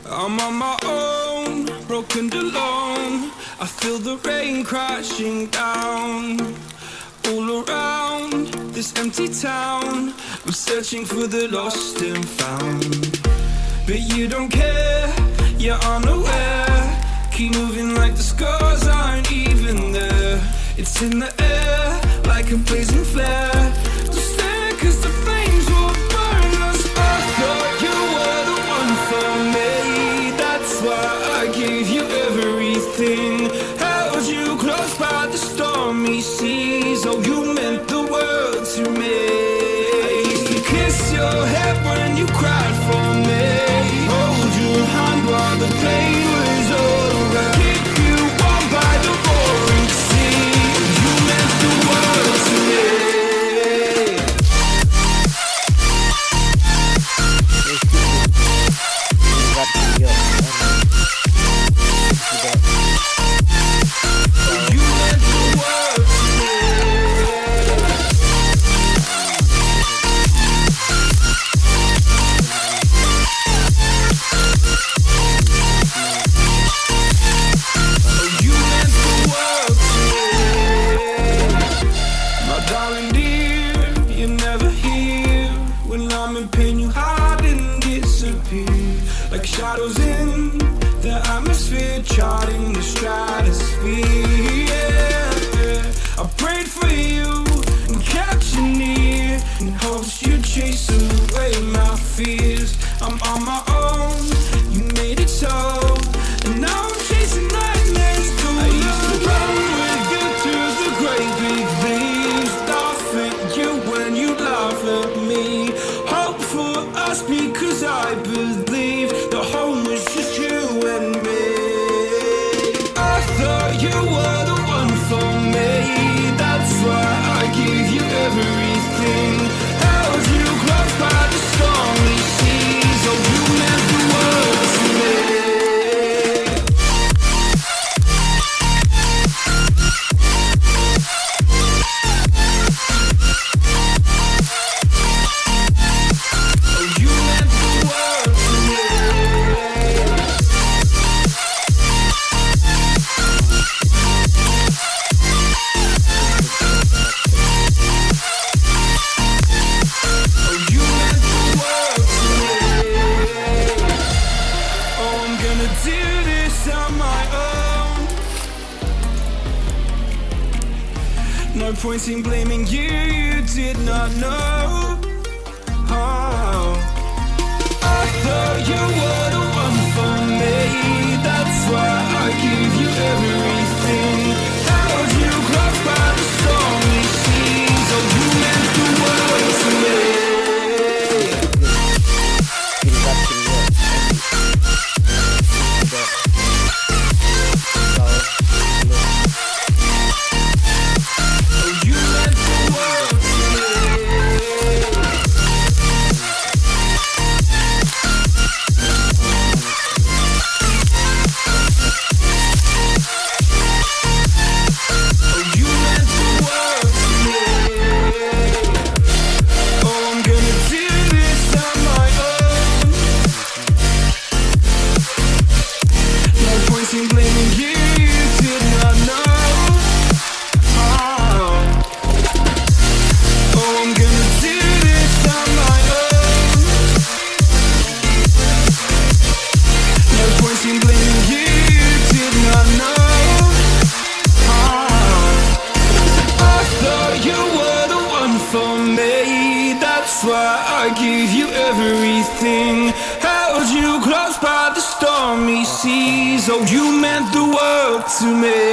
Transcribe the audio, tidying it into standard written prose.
I'm on my own, broken and alone. I feel the rain crashing down all around this empty town. I'm searching for the lost and found, but you don't care, you're unaware. Keep moving like the scars aren't even there. It's in the air like a blazing flare. Just stare, 'cause the flames will burn us. I thought you were the one for me. That's why I gave you everything. Held you close by the stormy seas. Oh, you meant the world to me. I used to kiss your head when you cried for me. Hold your hand while the pain was over. Keep you warm by the roaring sea. You meant the world to me. You meant the world to me. You meant the world to me. My darling dear, you're never here. When I'm in pain, you hide and disappear. Like shadows in the atmosphere, charting the stratosphere. Yeah. I prayed for you and kept you near, in hopes you'd chase away my fears. I'm on my own, you made it so, and now I'm chasing nightmares too. I used to run with you through the great big leaves, laugh at you when you laugh at me. Hope for us because I believe the home was just you and me. I thought you were the one for me. That's why I gave you everything. Held you close by the stormy seas. Oh, you meant the world to me. Oh, you meant the world to me. Oh, you meant the world to me. Oh, I'm gonna do this on my own. No point in blaming you, you did not know. Oh, I thought you were the one for me. That's why I gave you everything. Held you close by the stormy seas. Oh, you meant the world to me. Oh, you meant the world to me. Oh, you meant the world to me. Oh, I'm gonna do this on my own. No point in blaming you, you did not know. Oh, I'm gonna do this on my own. No point in blaming you, you did not know. I thought you were the one for me. That's why I gave you everything. Held you close by the stormy seas. Oh, you meant the world to me.